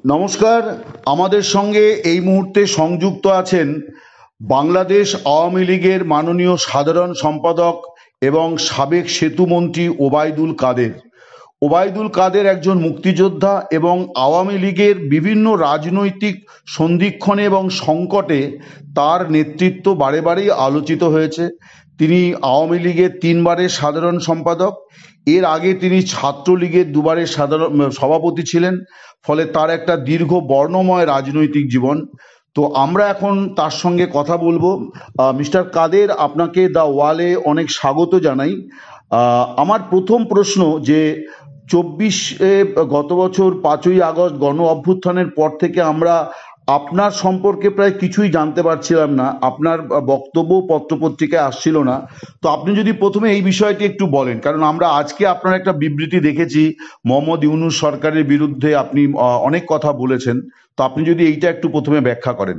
নমস্কার। আমাদের সঙ্গে এই মুহূর্তে সংযুক্ত আছেন বাংলাদেশ আওয়ামী লীগের মাননীয় সাধারণ সম্পাদক এবং সাবেক সেতুমন্ত্রী ওবায়দুল কাদের। ওবায়দুল কাদের একজন মুক্তিযোদ্ধা এবং আওয়ামী লীগের বিভিন্ন রাজনৈতিক সন্ধিক্ষণে এবং সংকটে তার নেতৃত্ব বারে বারেই আলোচিত হয়েছে। তিনি আওয়ামী লীগের 3বারের সাধারণ সম্পাদক, এর আগে তিনি ছাত্রলীগের 2বারের সাধারণ সভাপতি ছিলেন, ফলে তার একটা দীর্ঘ বর্ণময় রাজনৈতিক জীবন। তো আমরা এখন তার সঙ্গে কথা বলবো। মিস্টার কাদের, আপনাকে দ্য ওয়ালে অনেক স্বাগত জানাই। আমার প্রথম প্রশ্ন যে 24 গত বছর 5ই আগস্ট গণ অভ্যুত্থানের পর থেকে আমরা আপনার সম্পর্কে প্রায় কিছুই জানতে পারছিলাম না, আপনার বক্তব্য পত্রপত্রিকায় আসছিল না। তো আপনি যদি প্রথমে এই বিষয়টি একটু বলেন, কারণ আমরা আজকে আপনার একটা বিবৃতি দেখেছি, মোহাম্মদ ইউনূস সরকারের বিরুদ্ধে আপনি অনেক কথা বলেছেন। তো আপনি যদি এইটা একটু প্রথমে ব্যাখ্যা করেন।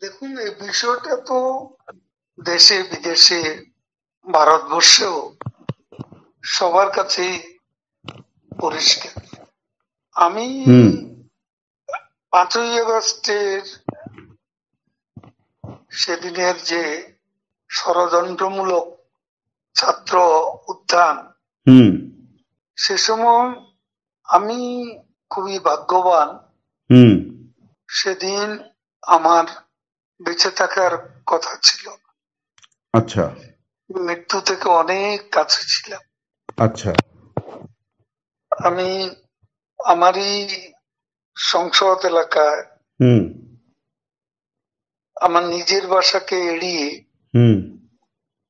দেখুন, এই বিষয়টা তো দেশে বিদেশে ভারতবর্ষেও সবার কাছেই পরিষ্কার। আমি 5ই আগস্টের সেদিনের যে ষড়যন্ত্রমূলক ছাত্র উত্থান, সে সময় আমি খুবই ভাগ্যবান। সেদিন আমার বেঁচে থাকার কথা ছিল। আচ্ছা। মৃত্যু থেকে অনেক কাছে ছিলাম। আচ্ছা। আমি আমারই সংসদ এলাকায় আমার নিজের বাসাকে এড়িয়ে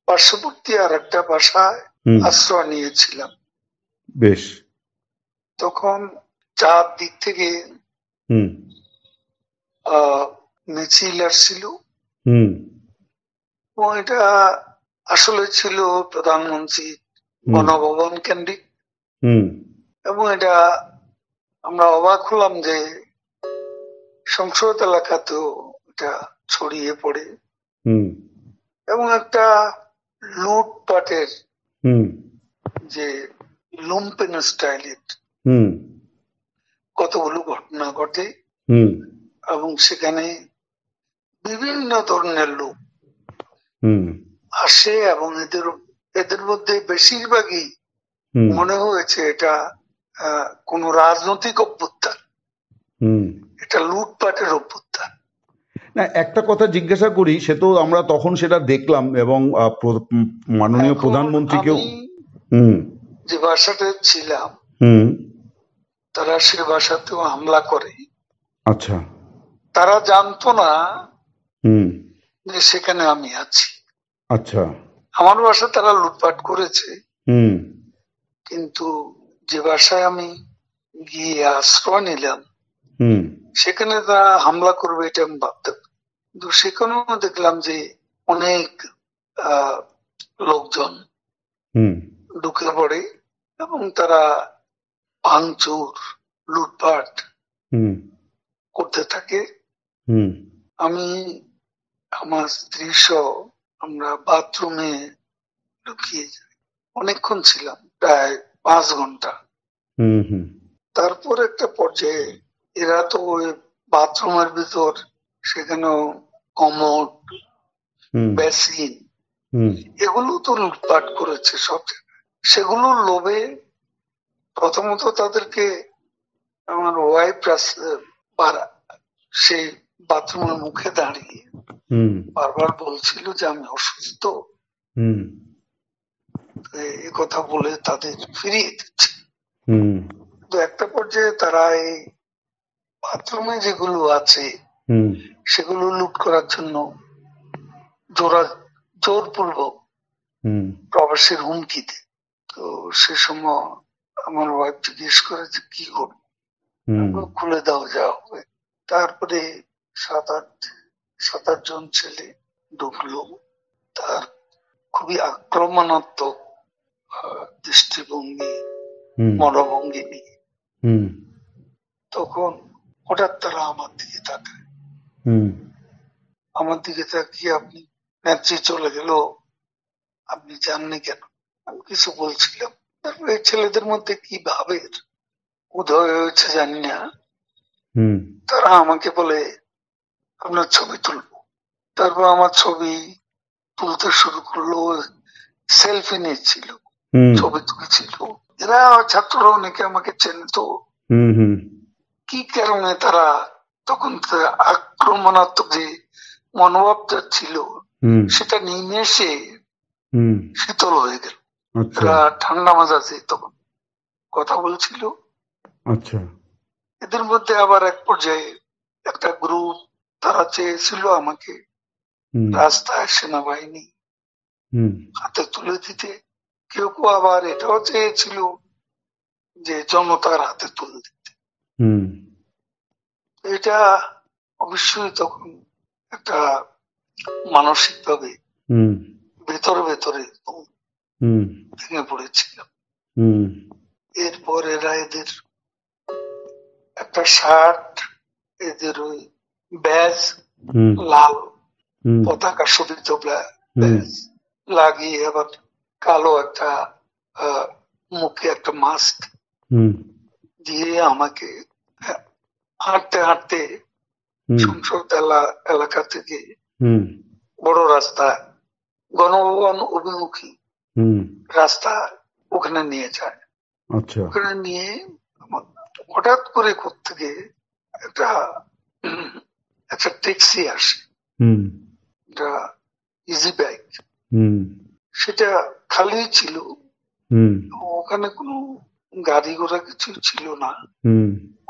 পার্শ্ববর্তী আর একটা বাসায় আশ্রয় নিয়েছিলাম। বেশ। তখন 4 দিক থেকে মিছিল আসছিল। এটা আসলে ছিল প্রধানমন্ত্রী গণভবন কেন্দ্রিক, এবং এটা আমরা অবাক হলাম যে সংসদ এলাকাতেও এটা ছড়িয়ে পড়ে, এবং একটা লুটপাটের যে লুম্পেন স্টাইলের কতগুলো ঘটনা ঘটে, এবং সেখানে বিভিন্ন ধরনের লোক আসে, এবং এদের মধ্যে বেশিরভাগই মনে হয়েছে এটা কোন রাজনৈতিক অভ্যুত্থান, এটা লুটপাটের অভ্যুত্থান। না, একটা কথা জিজ্ঞাসা করি, সে তো আমরা তখন সেটা দেখলাম এবং মাননীয় প্রধানমন্ত্রীকেও যে বাসাতে ছিলাম তারা সে বাসাতেও হামলা করে। আচ্ছা। তারা জানতো না যে সেখানে আমি আছি। আচ্ছা। আমার বাসা তারা লুটপাট করেছে, কিন্তু যে বাসায় আমি গিয়ে আশ্রয় নিলাম সেখানে তারা হামলা করবে এটা আমি ভাবতাম। কিন্তু সেখানেও দেখলাম যে অনেক লোকজন ঢুকে পড়ে এবং তারা ভাঙচুর লুটপাট করতে থাকে। আমি আমার স্ত্রী সহ আমরা বাথরুমে ঢুকিয়ে যাই। অনেকক্ষণ ছিলাম, প্রায় 5 ঘন্টা। তারপর একটা পর্যায়ে এরা তো ওই বাথরুমের ভিতর সেখানেও কমোড, বেসিন, এগুলো তো লুটপাট করেছে সব জায়গায়। সেগুলোর লোভে প্রথমত তাদেরকে আমার ওয়াইফ সেই বাথরুমের মুখে দাঁড়িয়ে বারবার বলছিল যে আমি অসুস্থ, এই কথা বলে তাদের ফিরিয়ে দিচ্ছে। তো একটা পর্যায়ে তারা এই বাথরুমে যেগুলো আছে সেগুলো লুট করার জন্য জোরপূর্বক প্রবেশের হুমকি দেয়। তো সে সময় আমার ওয়াইফ জিজ্ঞেস করে যে কি করবো, খুলে দাও যা হবে। তারপরে 7-8 জন ছেলে ঢুকলো, তার খুবই আক্রমণাত্মক দৃষ্টিভঙ্গি মনোভঙ্গি নিয়ে। তখন হঠাৎ তারা আমার দিকে তাকায়, আমার দিকে তাকিয়ে আপনি নেত্রী চলে গেল, আপনি জাননি কেন? আমি কিছু বলছিলাম। তারপরে এই ছেলেদের মধ্যে কি ভাবে উদয় হয়েছে জানি না, তারা আমাকে বলে আপনার ছবি তুলবো। তারপর আমার ছবি তুলতে শুরু করলো, সেলফি নিচ্ছিল, ছবি তুলছিল। এরা ছাত্ররা অনেকে আমাকে চেনত। কি কারণে তারা তখন আক্রমণাত্মক যে মনোভাবটা ছিল সেটা নিমেষে শীতল হয়ে গেল। এরা ঠান্ডা মাজাজে তখন কথা বলছিল। আচ্ছা। এদের মধ্যে আবার এক পর্যায়ে একটা গ্রুপ তারা চেয়েছিল আমাকে রাস্তায় সেনাবাহিনী হাতে তুলে দিতে। কেউ কেউ আবার এটাও চেয়েছিল যে জনতার হাতে তুলে দিতে। এটা অবশ্যই তখন একটা মানসিক ভাবে ভেতরে ভেতরে ভেঙে পড়েছিলাম। এরপর এরা এদের একটা শার্ট, এদের ওই ব্যাজ, লাল পতাকা শোভিত ব্যাজ লাগিয়ে আবার কালো একটা মুখে একটা মাস্ক দিয়ে আমাকে হাঁটতে হাঁটতে সংসদ এলাকা থেকে বড় রাস্তা, গণভবন অভিমুখী রাস্তা, ওখানে নিয়ে যায়। ওখানে নিয়ে হঠাৎ করে কোত্থেকে একটা ট্যাক্সি আসে, একটা ইজি বাইক, সেটা খালি ছিল, ওখানে কোনো গাড়ি ঘোড়া কিছু ছিল না।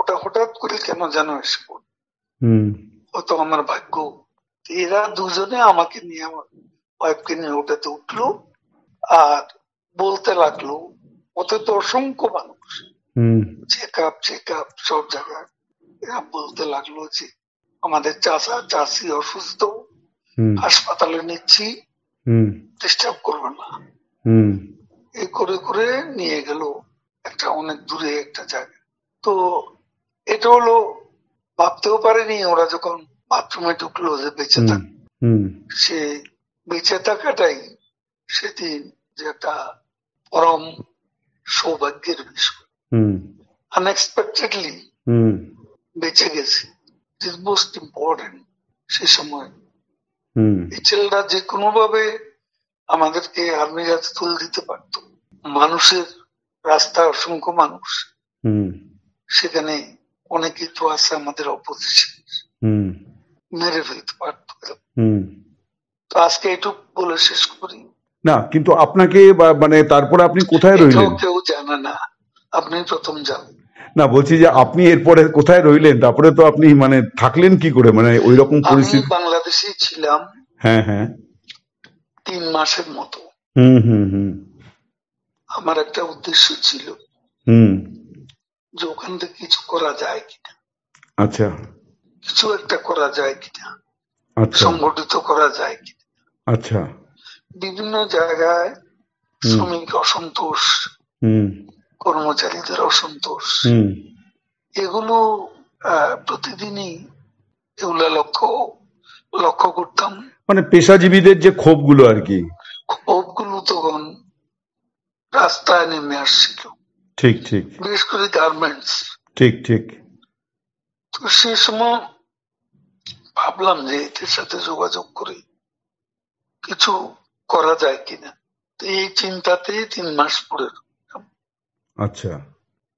ওটা হঠাৎ করে কেন যেন এসে পড়ল, হয়তো আমার ভাগ্য। এরা দুজনে আমাকে নিয়ে, আমার ওয়াইফকে নিয়ে ওটাতে উঠলো আর বলতে লাগলো, ওতে তো অসংখ্য মানুষ, চেক আপ সব জায়গায়। এরা বলতে লাগলো যে আমাদের চাচা চাচি অসুস্থ, হাসপাতালে নিচ্ছি, ডিস্টার্ব করবে না। এই করে করে নিয়ে গেল একটা অনেক দূরে একটা জায়গা। তো এটা হলো, ভাবতেও পারেনি ওরা যখন বাথরুমে ঢুকলো যে বেঁচে থাকে। সে বেঁচে থাকাটাই সেদিন যে একটা পরম সৌভাগ্যের বিষয়। আনএক্সপেক্টেডলি বেঁচে গেছি, ইট ইজ মোস্ট ইম্পর্টেন্ট। সে সময় এই ছেলেরা যে কোনো ভাবে আমাদেরকে আর্মির হাতে তুলে দিতে পারত। মানুষের রাস্তায় অসংখ্য মানুষ, সেখানে অনেকেই তো আছে আমাদের অপোজিশন, মেরে ফেলতে পারত। তো আজকে এটুকু বলে শেষ করি। না, কিন্তু আপনাকে মানে তারপরে আপনি কোথায় রইলেন? কেউ জানে না, আপনি প্রথম যান। না, বলছি যে আপনি এরপরে কোথায় রইলেন? তারপরে তো আপনি মানে থাকলেন কি করে, মানে ওই রকম পরিস্থিতি? আমি বাংলাদেশে ছিলাম 3 মাসের মতো। আমার একটা উদ্দেশ্য ছিল যে ওখান থেকে কিছু করা যায় কিনা, আচ্ছা, কিছু একটা করা যায় কিনা, সংগঠিত করা যায় কিনা। আচ্ছা। বিভিন্ন জায়গায় শ্রমিক অসন্তোষ, কর্মচারীদের অসন্তোষ, এগুলো প্রতিদিনই এগুলা লক্ষ্য করতাম। মানে পেশাজীবীদের যে ক্ষোভগুলো আর কি, ক্ষোভগুলো তখন রাস্তায় নেমে আসছিল। ঠিক ঠিক, বিশেষ করে গার্মেন্টস। ঠিক ঠিক। তো সে সময় ভাবলাম যে এদের সাথে যোগাযোগ করে কিছু করা যায় কিনা। তো এই চিন্তাতে 3 মাস পরে। আচ্ছা।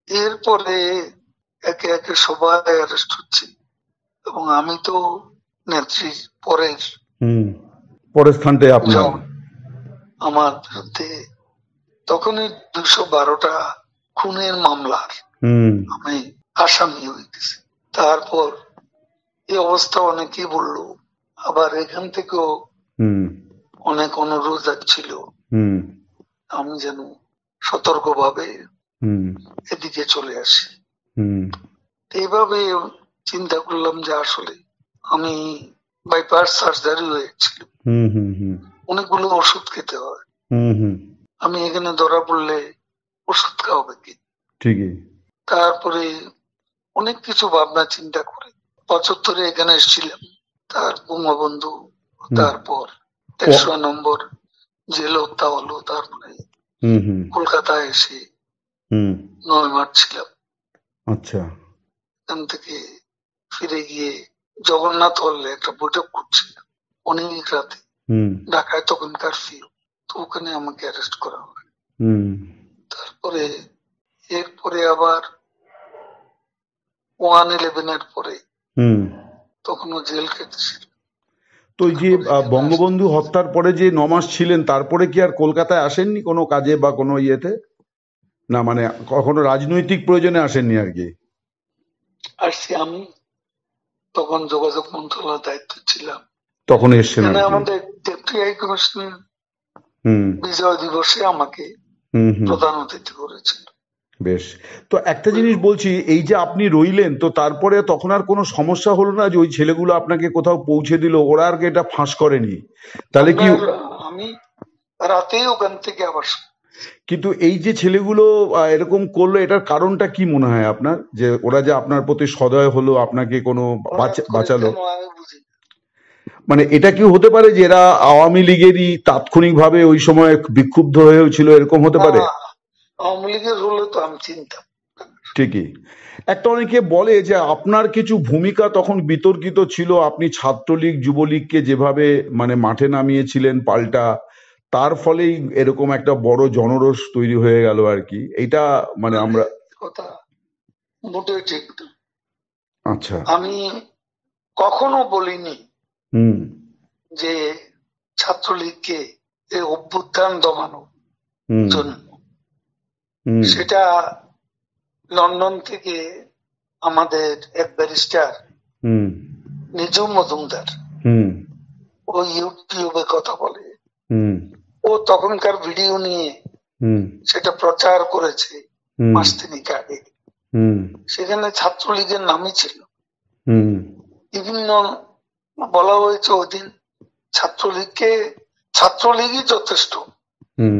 এরপরে একে একে সবাই অ্যারেস্ট হচ্ছে এবং আমি তো নেত্রীর পরের স্থানটায় আপনার। আমার বিরুদ্ধে তখনই 212টা খুনের মামলার আমি আসামি হয়ে গেছি। তারপর এই অবস্থা অনেকেই বললো, আবার এখান থেকেও অনেক অনুরোধ ছিল আমি যেন সতর্কভাবে এদিকে চলে আসি। এইভাবে চিন্তা করলাম যে আসলে আমি বাইপাস সার্জারি হয়েছিল, অনেকগুলো ওষুধ খেতে হয়। আমি এখানে ধরা পড়লে ওষুধ খাওয়াবে কি? ঠিকই। তারপরে অনেক কিছু ভাবনা চিন্তা করে 75-এ এখানে এসেছিলাম, তার বঙ্গবন্ধু, তারপর 100 নম্বর জেল হত্যা হলো, তারপরে কলকাতায় এসে 9 মাস ছিলাম। আচ্ছা। এখান থেকে ফিরে গিয়ে জগন্নাথ হলে একটা বৈঠক করছিল অনেক রাতে, ঢাকায় তখন কারফিউ, তো ওখানে আমাকে অ্যারেস্ট করা হয়। তারপরে এরপরে আবার 1/11 পরে তখনও জেল খেটেছিল। তো এই যে বঙ্গবন্ধু হত্যার পরে যে 9 মাস ছিলেন, তারপরে কি আর কলকাতায় আসেননি কোনো কাজে বা কোনো ইয়েতে? না মানে কখনো রাজনৈতিক প্রয়োজনে আসেননি আর কি? আসছি, আমি তখন যোগাযোগ মন্ত্রণালয়ের দায়িত্ব ছিলাম, তখন এসছেন আর কি? আমাদের ডেপুটি হাই কমিশনার বিজয় দিবসে আমাকে প্রধান অতিথি করেছিল। বেশ। তো একটা জিনিস বলছি, এই যে আপনি রইলেন, তো তারপরে তখন আর কোনো সমস্যা হলো না যে ওই ছেলেগুলো আপনাকে কোথাও পৌঁছে দিল, ওরা আর কি এটা ফাঁস করেনি? তাহলে কি আমি রাতেই ওখান থেকে আবার, কিন্তু এই যে ছেলেগুলো এরকম করলো, এটার কারণটা কি মনে হয় আপনার, যে ওরা যে আপনার প্রতি সদয় হলো, আপনাকে কোনো বাঁচালো? মানে এটা কি হতে পারে যে এরা আওয়ামী লীগেরই তাৎক্ষণিকভাবে ওই সময় বিক্ষুব্ধ হয়েছিল, এরকম হতে পারে? আওয়ামী লীগের হলে তো আমি চিন্তা ঠিকই। একটা অনেকে বলে যে আপনার কিছু ভূমিকা তখন বিতর্কিত ছিল, আপনি ছাত্রলীগ যুবলীগকে যেভাবে মানে মাঠে নামিয়েছিলেন পাল্টা, তার ফলেই এরকম একটা বড় জনরোষ তৈরি হয়ে গেল আর কি। এটা মানে আমরা কথা মোটেই ঠিক না। আচ্ছা। আমি কখনো বলিনি যে ছাত্রলীগকে এই অভ্যুত্থান দমানোর জন্য। সেটা লন্ডন থেকে আমাদের এক ব্যারিস্টার নিজুম মজুমদার, ও ইউটিউবে কথা বলে, ও তখনকার ভিডিও নিয়ে সেটা প্রচার করেছে মাস তিনেক আগে। সেখানে ছাত্রলীগের নামই ছিল। বিভিন্ন বলা হয়েছে ওদিন ছাত্রলীগই যথেষ্ট,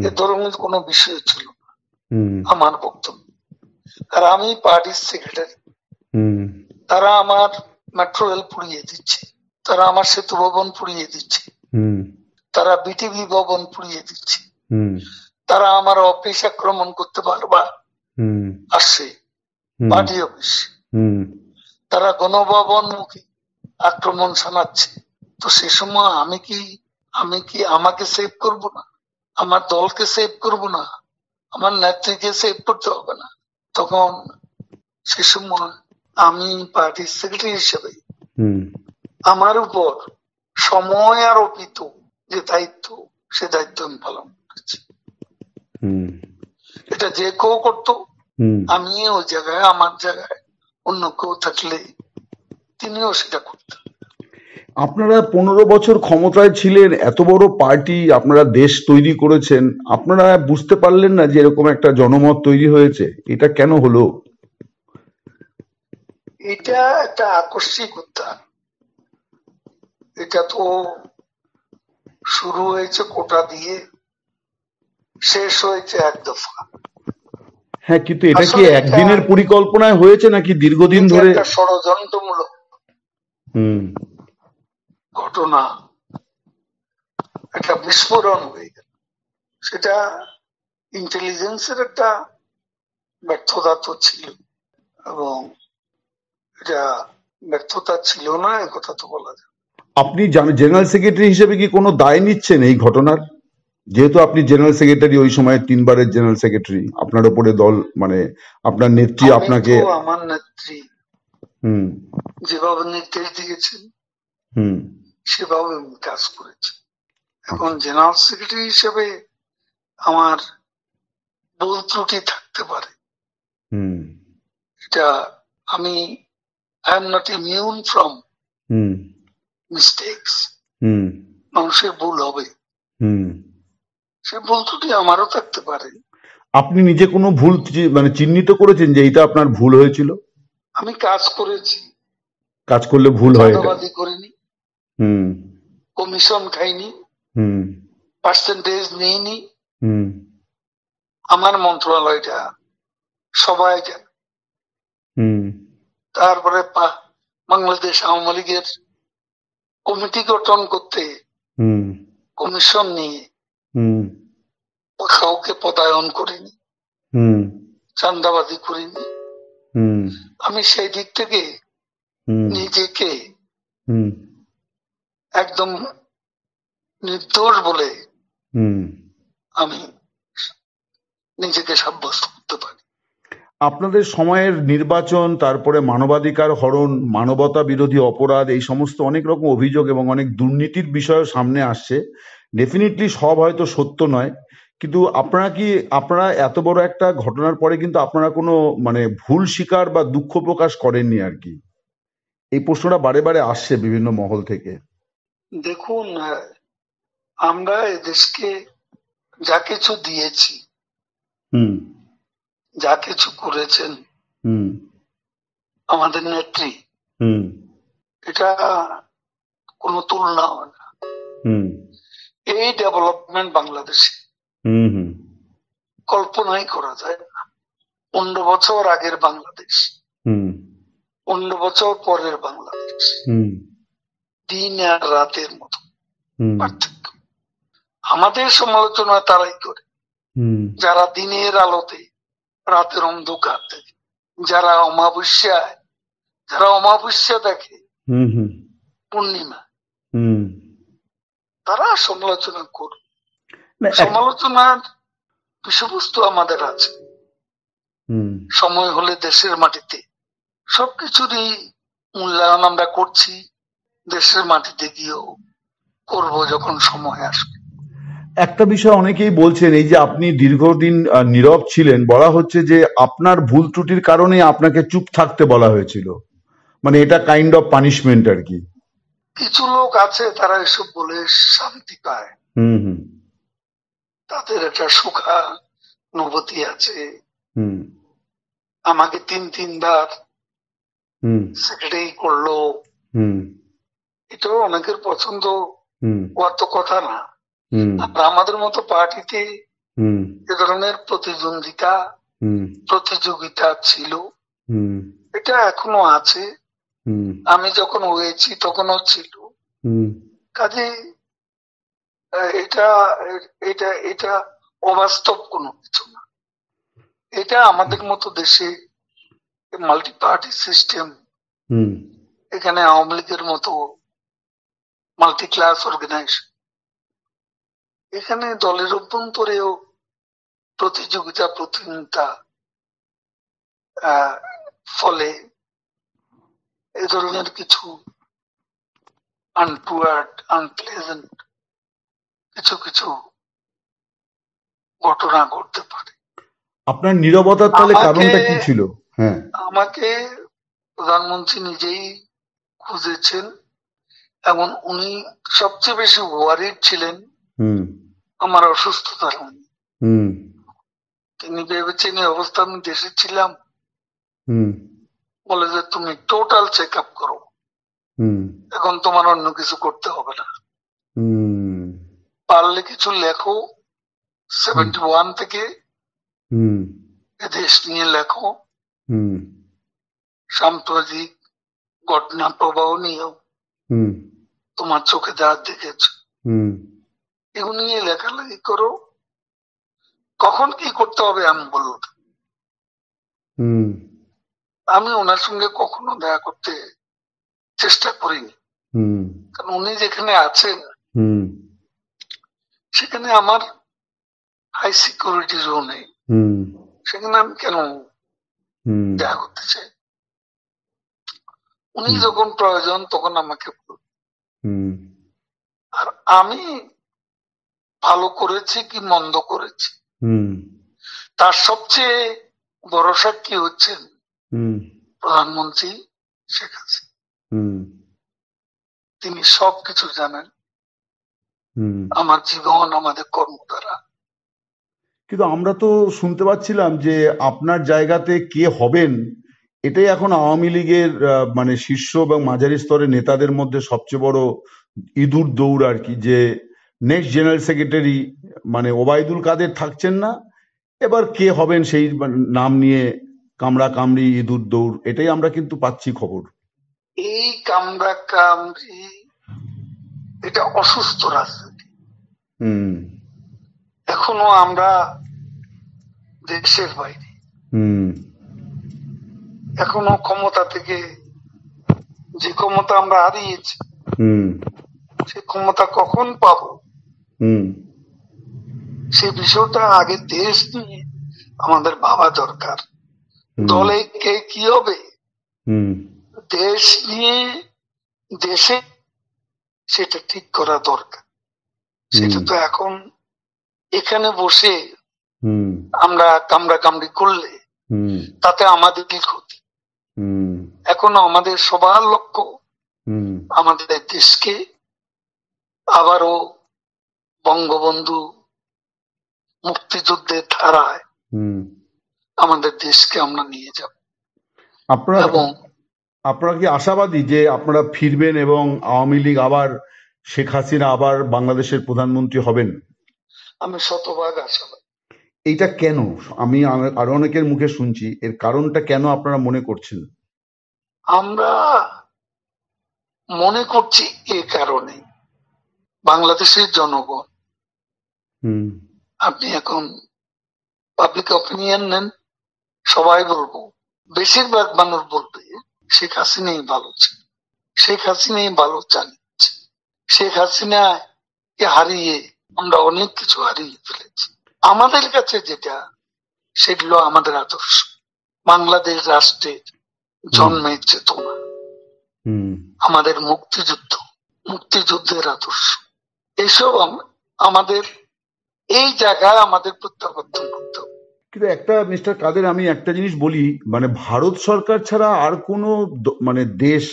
এ ধরনের কোনো বিষয় ছিল না আমার বক্তব্য। আর আমি পার্টির সেক্রেটারি, তারা আমার মেট্রো রেল পুড়িয়ে দিচ্ছে, তারা আমার সেতু ভবন পুড়িয়ে দিচ্ছে, তারা বিটিভি ভবন পুড়িয়ে দিচ্ছে, তারা আমার অফিস আক্রমণ করতে বারবার আসছে, পার্টি অফিস, তারা গণভবন মুখে আক্রমণ শোনাচ্ছে। তো সে সময় আমি কি আমাকে সেভ করব না? আমার দলকে সেভ করব না? আমার নেত্রীকে সেভ করতে হবে না? তখন সে সময় আমি পার্টির সেক্রেটারি হিসেবে আমার উপর সময় আরোপিত যে দায়িত্ব, সে দায়িত্ব আমি পালন করেছি। এটা যে কেউ করতো, আমি ওই জায়গায়, আমার জায়গায় অন্য কেউ থাকলে তিনিও সেটা করতেন। আপনারা 15 বছর ক্ষমতায় ছিলেন, এত বড় পার্টি, আপনারা দেশ তৈরি করেছেন, আপনারা বুঝতে পারলেন না যে এরকম একটা জনমত তৈরি হয়েছে? এটা কেন হলো? এটা একটা আকস্মিক উত্থান। এটা তো শুরু হয়েছে কোটা দিয়ে, শেষ হয়েছে এক দফা। হ্যাঁ, কিন্তু এটা কি একদিনের পরিকল্পনায় হয়েছে নাকি দীর্ঘদিন ধরে? একটা ষড়যন্ত্রমূলক ঘটনা, একটা বিস্ফোরণ হয়ে গেল। সেটা ইন্টেলিজেন্সের একটা ব্যর্থতা তো ছিল, এবং এটা ব্যর্থতা ছিল না এ কথা তো বলা যায়। আপনি জেনারেল সেক্রেটারি হিসেবে কি কোনো দায় নিচ্ছেন এই ঘটনার? যেহেতু আপনি জেনারেল সেক্রেটারি, ওই সময় 3 বারের জেনারেল সেক্রেটারি, আপনার উপরে দল মানে আপনার নেত্রী আপনাকে, আমার নেত্রী যেভাবে নির্দেশ দিয়েছেন সেভাবে আমি কাজ করেছি। এখন জেনারেল সেক্রেটারি হিসেবে আমার ভুল ত্রুটি থাকতে পারে, এটা আমি I am not immune from mistakes. মানুষের ভুল হবে, সে ভুল ত্রুটি আমারও থাকতে পারে। আপনি নিজে কোনো ভুল মানে চিহ্নিত করেছেন যে এইটা আপনার ভুল হয়েছিল? আমি কাজ করেছি, কাজ করলে ভুল হয়, চাঁদাবাজি করিনি, কমিশন খাইনি, পার্সেন্টেজ নিইনি, আমার মন্ত্রণালয়টা সবাই জানে। তারপরে বাংলাদেশ আওয়ামী লীগের কমিটি গঠন করতে কমিশন নিয়ে কাউকে পদায়ন করিনি, চাঁদাবাজি করিনি, আমি সেই দিক থেকে নিজেকে একদম নির্দোষ বলে আমি নিজেকে সাব্যস্ত করতে পারি। আপনাদের সময়ের নির্বাচন, তারপরে মানবাধিকার হরণ, মানবতা বিরোধী অপরাধ, এই সমস্ত অনেক রকম অভিযোগ এবং অনেক দুর্নীতির বিষয় সামনে আসছে। ডেফিনেটলি সব হয়তো সত্য নয়, কিন্তু আপনারা এত বড় একটা ঘটনার পরে কিন্তু আপনারা কোনো মানে ভুল স্বীকার বা দুঃখ প্রকাশ করেননি আর কি। এই প্রশ্নটা বারে বারে আসছে বিভিন্ন মহল থেকে। দেখুন, আমরা এদেশকে যা কিছু দিয়েছি, যা কিছু করেছেন আমাদের নেত্রী, এটা কোনো তুলনা হয় না। এই ডেভেলপমেন্ট বাংলাদেশে কল্পনাই করা যায় না। 15 বছর আগের বাংলাদেশ, 15 বছর পরের বাংলাদেশ, দিন আর রাতের মতো পার্থক্য। আমাদের সমালোচনা তারাই করে যারা দিনের আলোতে রাতের অন্ধকার দেখে, যারা অমাবস্যা দেখে পূর্ণিমা, তারা সমালোচনা করবে। সমালোচনার বিষয়বস্তু আমাদের আছে। সময় হলে দেশের মাটিতে সবকিছুরই মূল্যায়ন আমরা করছি, দেশের মাটিতে গিয়েও করব যখন সময় আসবে। একটা বিষয় অনেকেই বলছেন, এই যে আপনি দীর্ঘদিন নীরব ছিলেন, বলা হচ্ছে যে আপনার ভুল ত্রুটির কারণে আপনাকে চুপ থাকতে বলা হয়েছিল, মানে এটা কাইন্ড অফ পানিশমেন্ট আর কি। কিছু লোক আছে তারা এসব বলে শান্তি পায়, তাদের একটা সুখানুভূতি আছে। আমাকে 3-3 বার সেক্রেটারি করলো, এটাও অনেকের পছন্দ হওয়ার তো কথা না। আর আমাদের মতো পার্টিতে এ ধরনের প্রতিযোগিতা ছিল, এটা এখনো আছে। আমি যখন হয়েছি তখনও ছিল। কাজে এটা অবাস্তব কোনো কিছু না। এটা আমাদের মতো দেশে মাল্টি পার্টি সিস্টেম, এখানে আওয়ামী লীগের মতো মাল্টি ক্লাস অর্গানাইজেশন, এখানে দলের অভ্যন্তরেও প্রতিদ্বন্দ্বিতা ফলে এ ধরনের কিছু আনপ্লেজেন্ট কিছু ঘটনা ঘটতে পারে। আপনার নীরবতার তাহলে কারণটা কি ছিল? আমাকে প্রধানমন্ত্রী নিজেই খুঁজেছেন এবং উনি সবচেয়ে বেশি ওয়ারিড ছিলেন আমার অসুস্থতার। তিনি ভেবেছেন এই অবস্থা আমি দেশে ছিলাম, বলে যে তুমি টোটাল চেক আপ করো, এখন তোমার অন্য কিছু করতে হবে না, পারলে কিছু লেখো, 71 থেকে এদেশ নিয়ে লেখো, সাম্প্রতিক ঘটনা প্রবাহ নিয়েও তোমার চোখে যা দেখেছ এগুলো নিয়ে লেখালেখি করো, কখন কি করতে হবে আমি বলব। আমি ওনার সঙ্গে কখনো দেখা করতে চেষ্টা করিনি, কারণ উনি যেখানে আছেন সেখানে আমার হাই সিকিউরিটি জোন নেই, সেখানে আমি কেন দেখা করতে চাই। উনি যখন প্রয়োজন তখন আমাকে বলবেন। আর আমি ভালো করেছি কি মন্দ করেছি তার সবচেয়ে বড় সাক্ষী হচ্ছেন প্রধানমন্ত্রী শেখ হাসিনা। তিনি সবকিছু জানেন, আমার জীবন, আমাদের কর্ম দ্বারা। কিন্তু আমরা তো শুনতে পাচ্ছিলাম যে আপনার জায়গাতে কে হবেন এটাই এখন আওয়ামী লীগের মানে শীর্ষ এবং মাঝারি স্তরের নেতাদের মধ্যে সবচেয়ে বড় ইঁদুর দৌড় আর কি, যে নেক্সট জেনারেল সেক্রেটারি মানে ওবায়দুল কাদের থাকছেন না, এবার কে হবেন সেই নাম নিয়ে কামড়া কামড়ি ইঁদুর দৌড়, এটাই আমরা কিন্তু পাচ্ছি খবর। এই কামড়া কামড়ি এটা অসুস্থ রাজনীতি। এখনো আমরা দেশের বাইরে, এখনো ক্ষমতা থেকে যে ক্ষমতা আমরা হারিয়েছি সে ক্ষমতা কখন পাবো, সে বিষয়টা আগে দেশ নিয়ে আমাদের ভাবা দরকার। দলে কে কি হবে, দেশ নিয়ে দেশে সেটা ঠিক করা দরকার। সেটা তো এখন এখানে বসে আমরা কামড়াকামড়ি করলে তাতে আমাদের কি ক্ষতি? এখনো আমাদের সবার লক্ষ্য আমাদের দেশকে আবারও বঙ্গবন্ধু মুক্তিযুদ্ধের ধারায় আমাদের দেশকে আমরা নিয়ে যাব। এবং আপনারা কি আশাবাদী যে আপনারা ফিরবেন এবং আওয়ামী লীগ আবার শেখ হাসিনা আবার বাংলাদেশের প্রধানমন্ত্রী হবেন? আমি শতভাগ আশাবাদী। এইটা কেন? আমি আরো অনেকের মুখে শুনছি, এর কারণটা কেন আপনারা মনে করছেন? আমরা মনে করছি এ কারণে, বাংলাদেশের জনগণ, আপনি এখন পাবলিক অপিনিয়ন নেন, সবাই বলবো, বেশিরভাগ মানুষ বলবে শেখ হাসিনাই ভালো ছিল, শেখ হাসিনাই ভালো চালিয়েছে, শেখ হাসিনাকে হারিয়ে আমরা অনেক কিছু হারিয়ে ফেলেছি। আমাদের কাছে যেটা, সেগুলো আমাদের আদর্শ, বাংলাদেশ রাষ্ট্রের জন্মের চেতনা, আমাদের মুক্তিযুদ্ধের আদর্শ, এসব আমাদের এই জায়গায় আমাদের প্রত্যাবর্তন করতে হবে। কিন্তু একটা মিস্টার কাদের, আমি একটা জিনিস বলি, মানে ভারত সরকার ছাড়া আর কোনো মানে দেশ,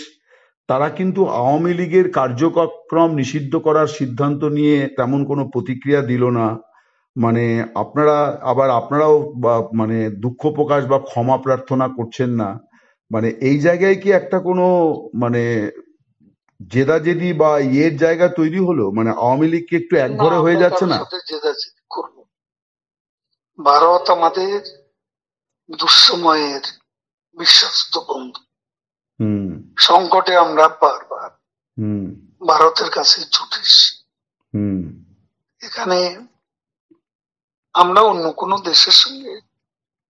তারা কিন্তু আওয়ামী লীগের কার্যক্রম নিষিদ্ধ করার সিদ্ধান্ত নিয়ে তেমন কোনো প্রতিক্রিয়া দিল না। মানে আপনারাও মানে দুঃখ প্রকাশ বা ক্ষমা প্রার্থনা করছেন না। মানে এই জায়গায় কি একটা কোনো মানে জেদাজেদি বা ইয়ের জায়গা তৈরি হলো? মানে আওয়ামী লীগ কি একটু একঘরে হয়ে যাচ্ছে না? ভারত আমাদের দুঃসময়ের বিশ্বস্ত বন্ধু, সংকটে আমরা বারবার ভারতের কাছে ছুটেছি। এখানে আমরা অন্য কোনো দেশের সঙ্গে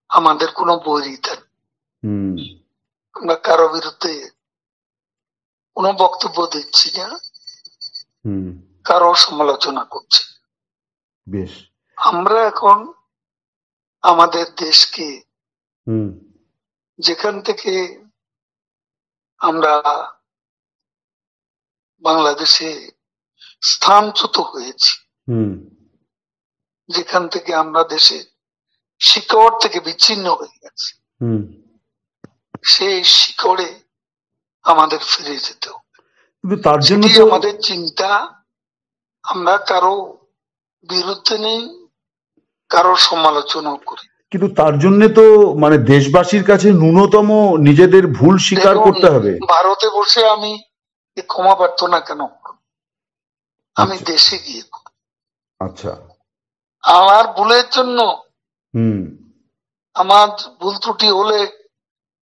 আমাদের কোনো বৈরিতা, আমরা কারো বিরুদ্ধে কোনো বক্তব্য দিচ্ছি না, কারো সমালোচনা করছি। বেশ, আমরা এখন আমাদের দেশকে যেখান থেকে আমরা বাংলাদেশে স্থানচ্যুত হয়েছি, যেখান থেকে আমরা দেশে শিকড় থেকে বিচ্ছিন্ন হয়ে গেছি, সেই শিকড়ে আমাদের ফিরে যেতে হবে। কিন্তু তার জন্য আমাদের চিন্তা, আমরা কারো বিরুদ্ধে নেই, কারো সমালোচনা করি, কিন্তু তার জন্য তো মানে দেশবাসীর কাছে ন্যূনতম নিজেদের ভুল স্বীকার করতে হবে। ভারতে বসে আমি ক্ষমা প্রার্থনা কেন করব? আমি দেশে গিয়ে করব। আচ্ছা, আমার ভুলের জন্য, আমার ভুল ত্রুটি হলে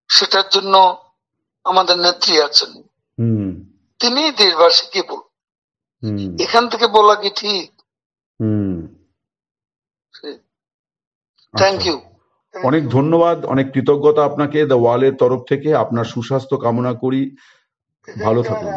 সেটার জন্য আমাদের নেত্রী আছেন, তিনি দেশবাসীকে বল, এখান থেকে বলা কি ঠিক? থ্যাংক ইউ, অনেক ধন্যবাদ, অনেক কৃতজ্ঞতা আপনাকে দ্য ওয়ালের তরফ থেকে। আপনার সুস্বাস্থ্য কামনা করি, ভালো থাকুন।